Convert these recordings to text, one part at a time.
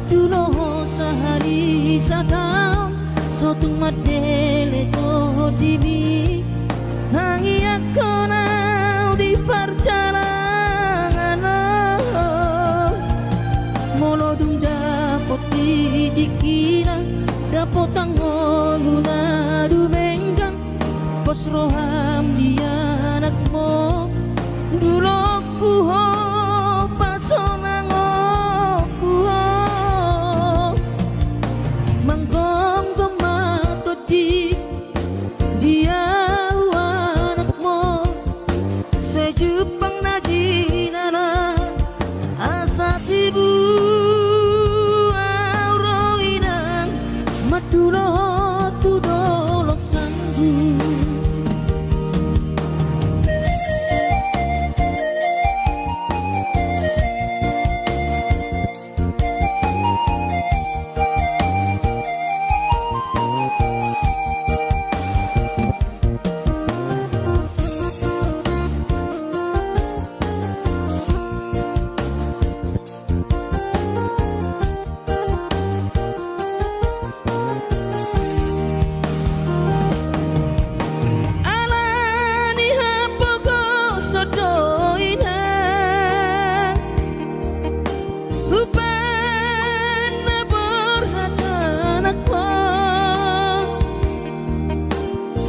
madulo sehari sakam sotung madele to dimi tangi aku nau di perjalanan molodung dapot dikira dapot tangoluna dumenggang pos roham dia anakmu dulu kuho pasonango kuho manggong tomato di dia anakmu sejupang najinana asa tibu auroinang madulo tudolok sanggu.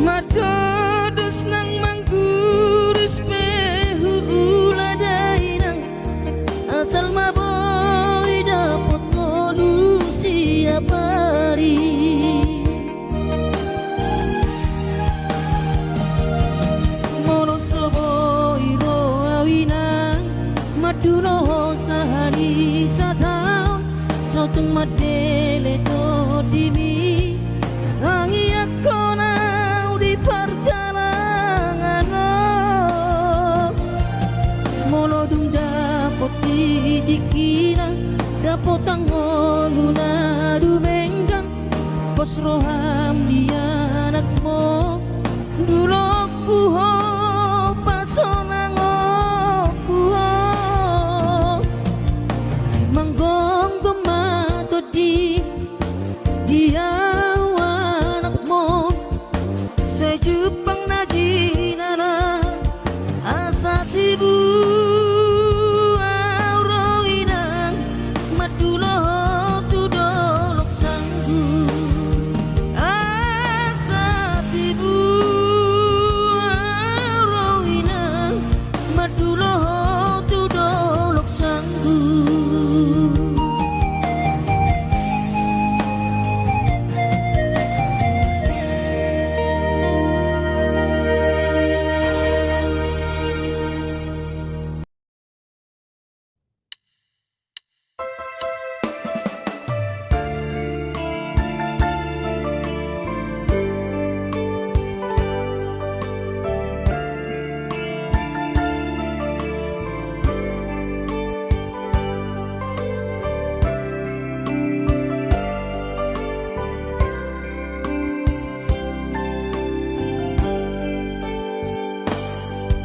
Madodos nang mangguris pehu uladainang asal maboy dapot ngolu siap hari mono soboy ro awinang madulo sehari satahun sotung madele to dimi tangi aku di perjalanan molodung dapot dikira dapot tangoluna dumenggang pos roham dia anakmu dulu kuho pasonango kuho manggong tomato di dia sejupang najinana asa tibu auroinang madulo tudolok sanggu asa tibu auroinang madulo tudolok sanggu.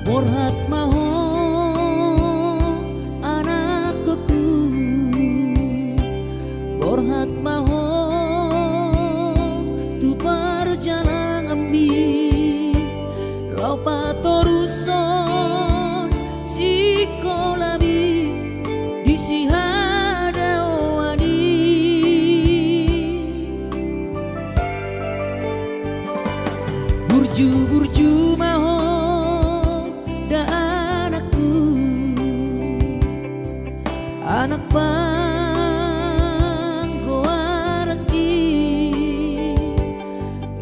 Borhat maho anakku, borhat maho tu perjalanan ambi lau patoruson si kolabi di si hadawani burju maho anak panggoaraki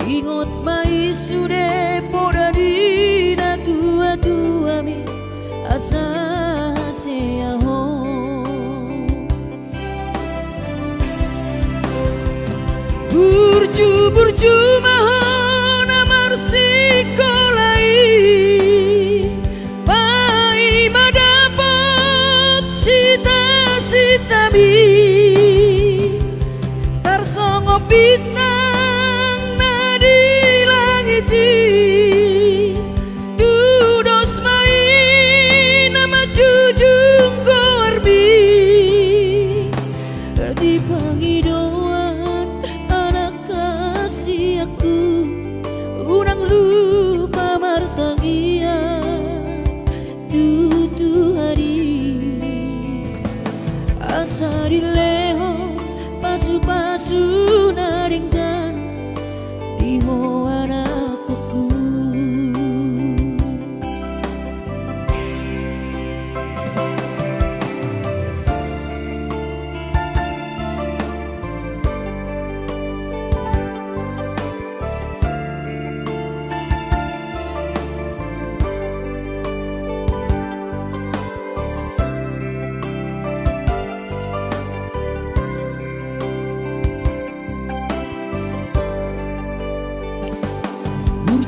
ingot mai sude poda dina tua mi asa seaho burju mahon amar sikolai pai madapot sita-sitami tarsongo bintang nadi langiti dudos mai nama jujung gorbi di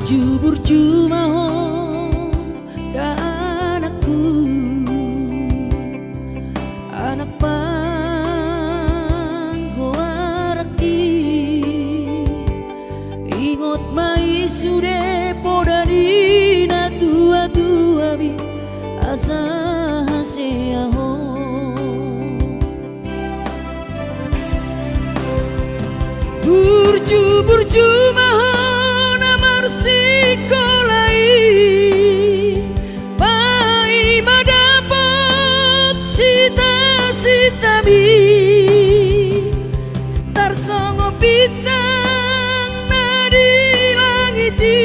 burju mahon dan aku anak panggoaraki ingot mai sude podari na tua bi asa haseaho burju mahon amar sikolai pai madapat sita-sita mi tarsongo bintang nadi langiti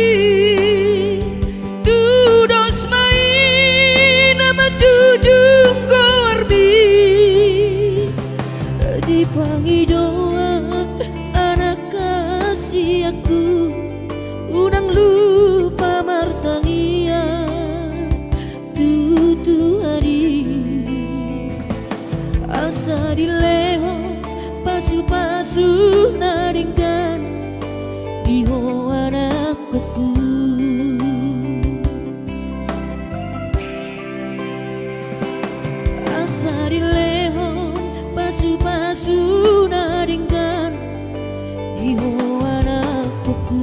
dudos main nama jujung koarbi di pangidoa anak kasih aku unang lupa martangia tutu hari asa dileho pasu-pasu naringkan diho anakku asa dileho pasu-pasu naringkan diho anakku.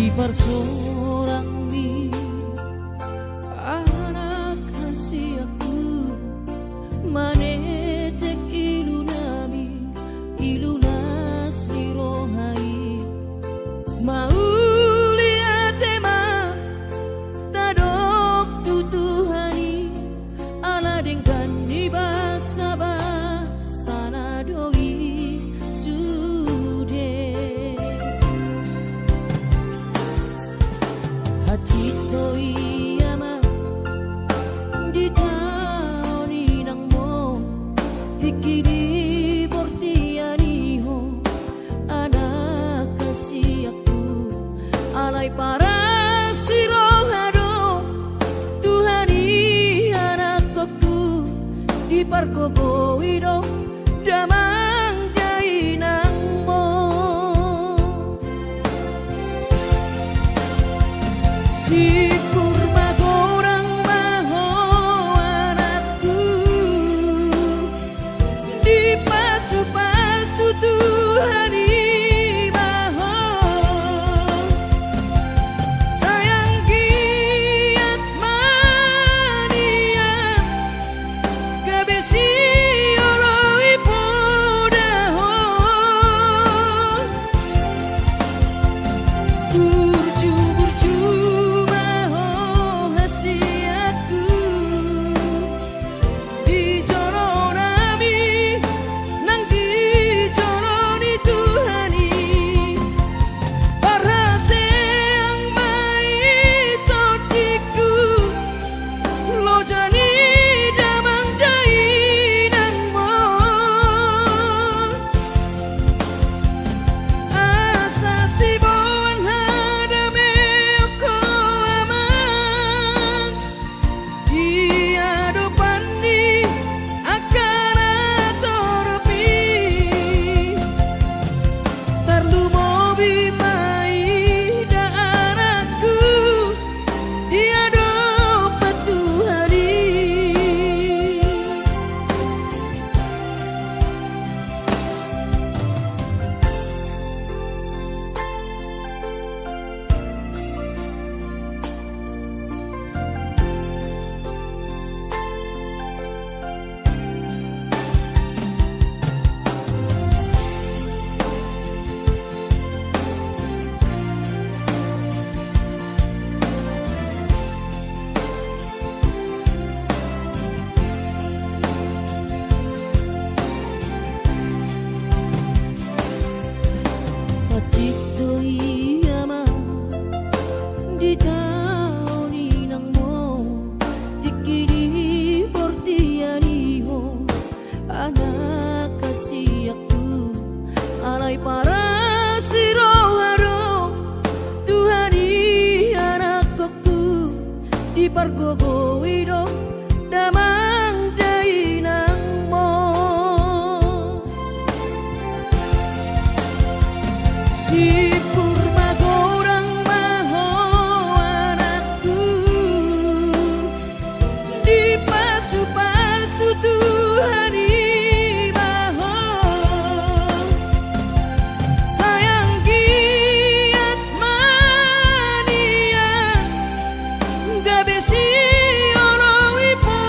Di parsorang mi anak kasih aku manetek ilu nami ilu nasri rohai mau lihat tema tadok tutuhani ala dengkan di basa-basa nadoi sude Hacito iyama di tahun inang mo tikini bortianiho anak kasih aku alay para sirohado Tuhani anakku di parkogo ido damang jainang mo si kurma gorang maho anakku di pasu-pasu Tuhani maho sayang giat mania kabesi oloi podahon burju-burju mahon pargogo ido damang dai nang mo si purma gorang maho anakku di pasu-pasu Tuhan imaho sayang giat mania gabesi olo ipo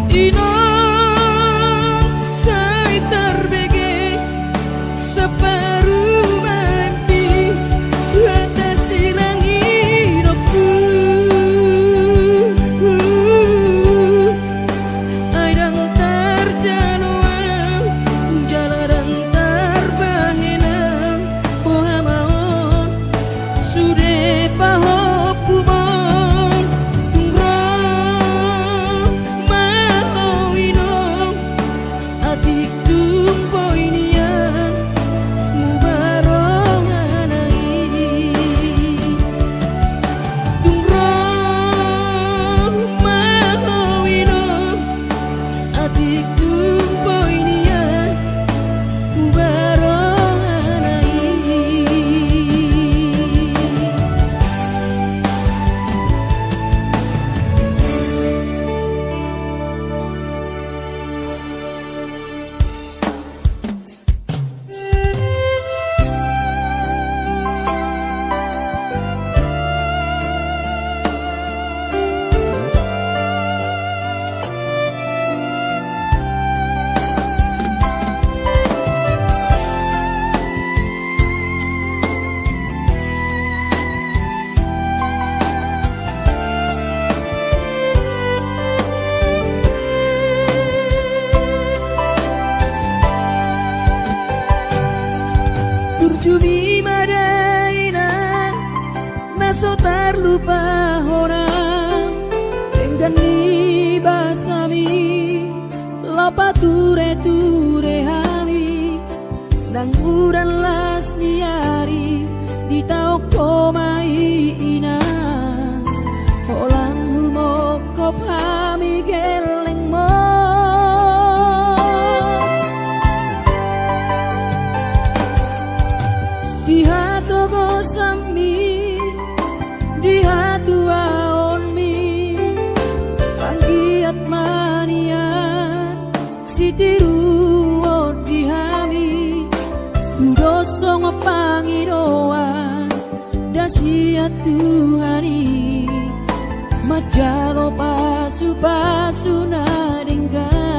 Inong say terbege separuh mimpi atas sirang hidupku. Aidang terjaluan jalan terbanginang pohamaon sude pahopumon tungrong mahawinong atik tumpoinian mubarongan tungrong mahawinong atik tumpoinian mubarongan Turjumi madainan naso terlupa orang dengan ni basami lapa ture hami nang uran las niari di tau komai ina holang humokop hami geleng mo di hatu gosami di hatu aonmi panggiat mania sitiru di hami dosong pangiroan dasiat Tuhani majalo pasu nadenggan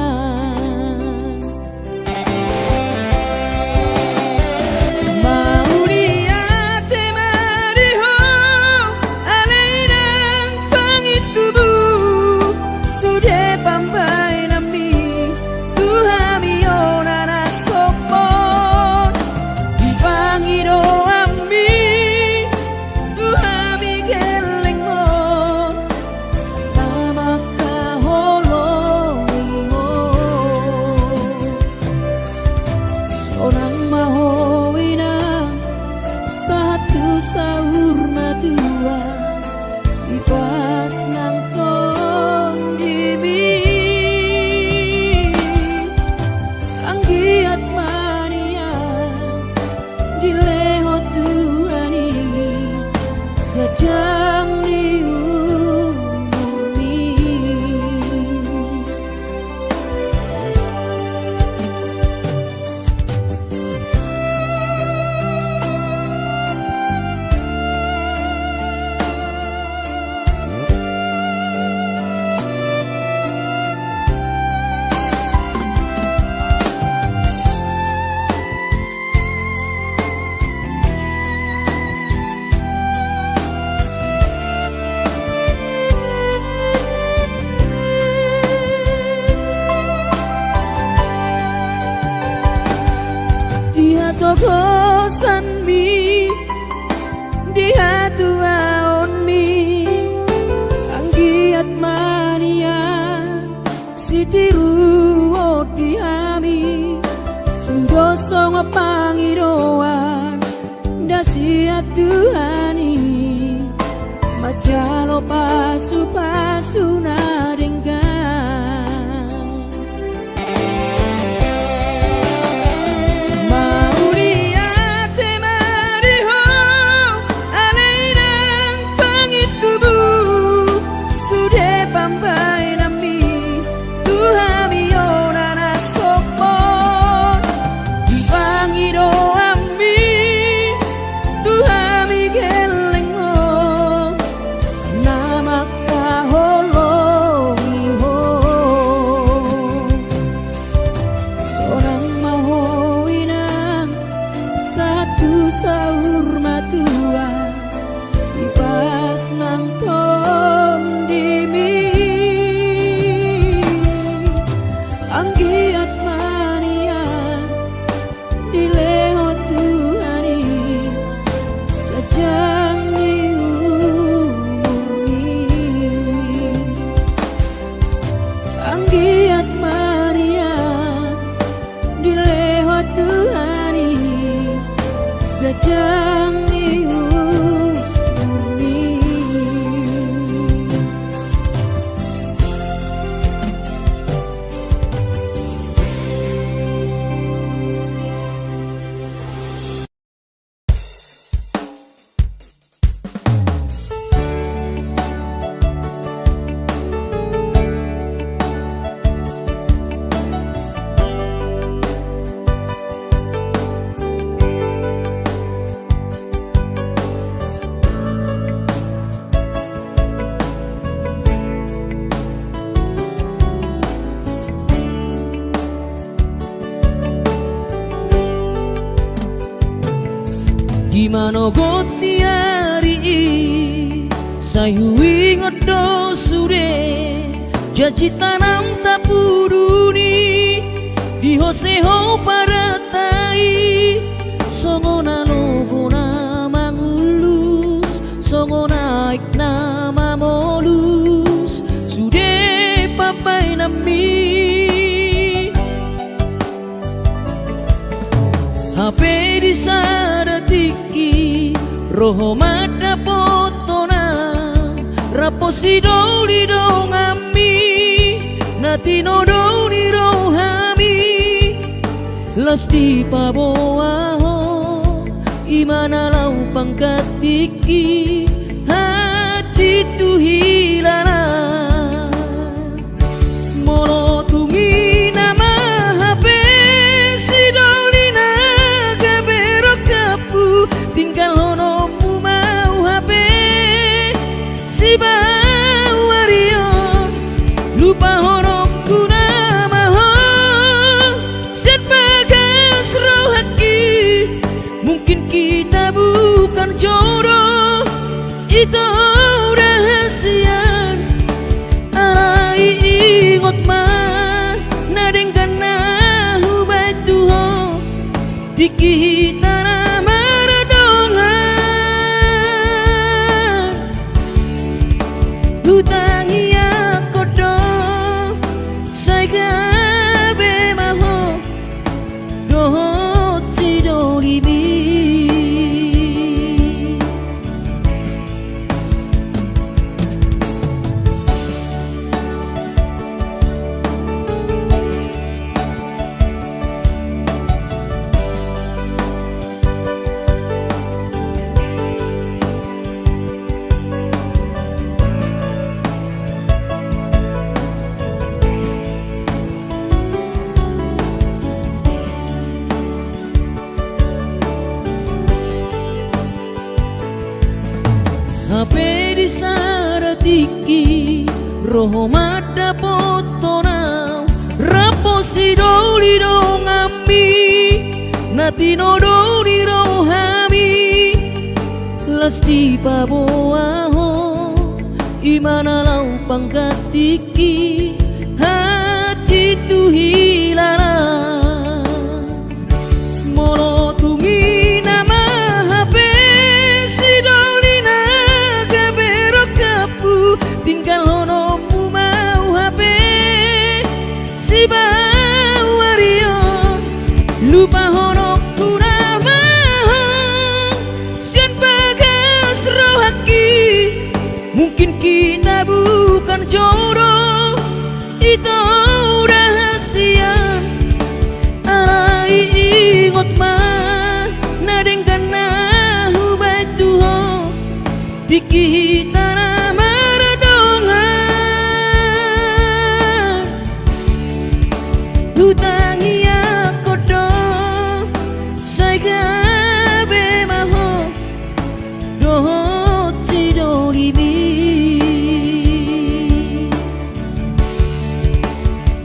sahur matua ipas nang kondimi anggiat mania di leho Tuhani gajang diumi togosan mi di hatu aon mi anggiat mania sitiru di hami dosong pangiroan dasiat Tuhani majalo pasu nadenggan nama kaholo Panggiat Maria dilewat hari gajang niu bumi. Gimana goti hari sayu ingat do sure janji tanam tak puduni di hoseho pada tai songona logona mangulus songona ik nama molus sude papai nami HP di sadatiki roho mata potona raposi doli dongami natino doli rohami lasti paboaho imana lau pangkatiki hati tu hilala molo tungi nama HP si doli naga berokapu tinggal honomu mau HP si bawarion lupa honokku nama ho sen bagas rohaki mungkin kita bukan jodoh itu rahasian arai ingot man nadengkan nahu batuho dikita nama radongan hutangi aku dong saya gabe maho dohot si dolibi. HP di saratiki roho mata potona raposi doli dongami natino doli rohami lasti paboaho imana lau pangkatiki hati tu hilala molo tungi nama HP si doli naga berokapu tinggal honomu mau HP si bawarion lupa honokku nama sian bagas rohaki mungkin kita bukan jodoh itu rahasian arai ingot man nadengkan nahu batuho dikita nama radongan hutangi aku dong saya gabe maho dohot si dolibi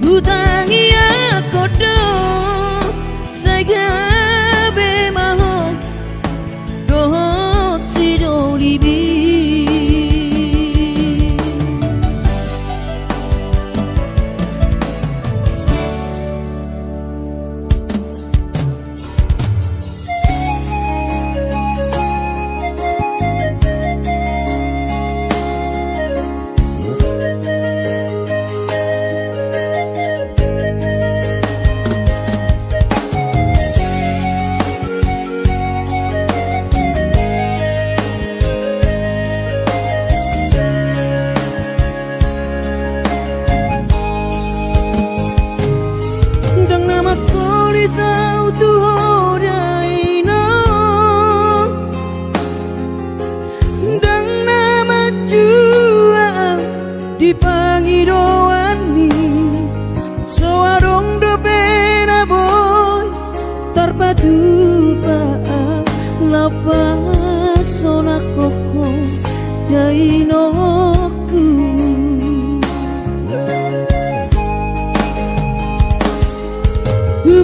hutangi aku dong saya gabe maho dohot si dolibi.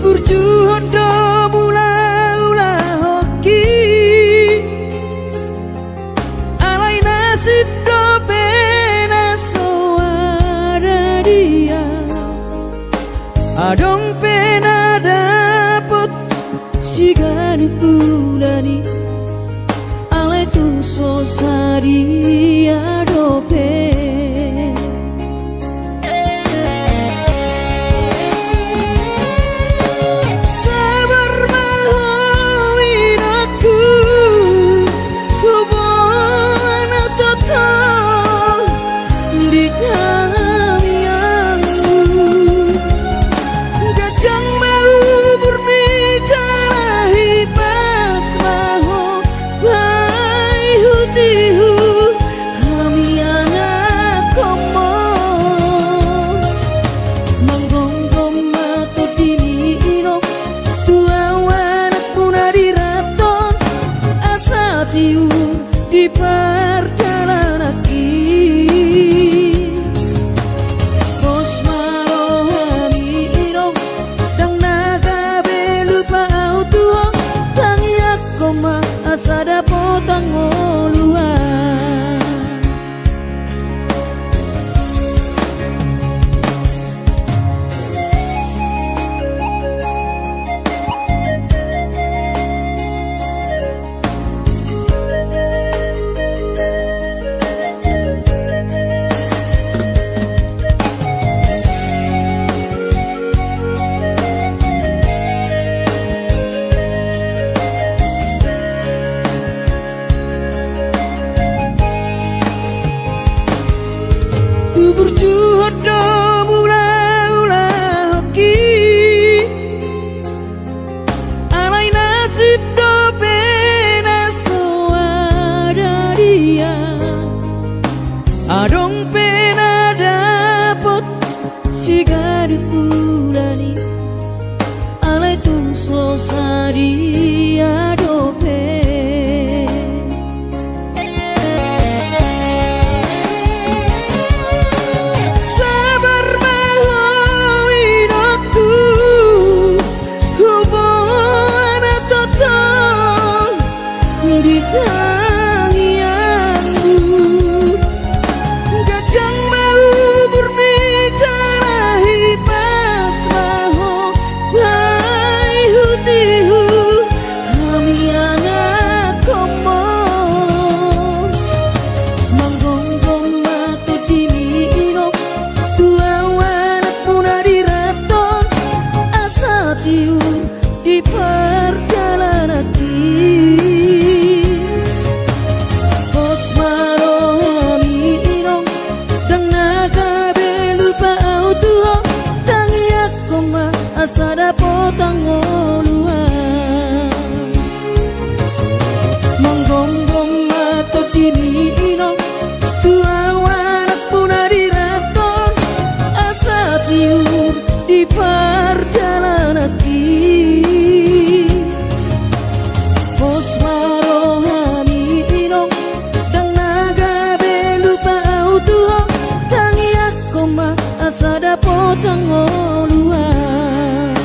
burju hondo mula ula hoki alai nasib do pena soara dia adong pena dapet sigari bulani alai tung sosari adope di perjalanan Bos marohami irong dang naga belupa autuong tangi aku ma asada potang oluan burju hodo mula ula hoki alai nasib do pena soara dia adong pena dapot sigari bulani alai tung sosari adope di perjalanan Bos marohami irong dang naga belupa autuong tangi aku ma asada potang oluan manggonggong mato dini irong tua wanak punari raton asa tiur di perjalanan Bos marohami irong dang naga belupa autuong tangi aku ma asada potang oluan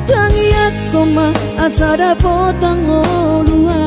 tangi aku ma asada potang oluan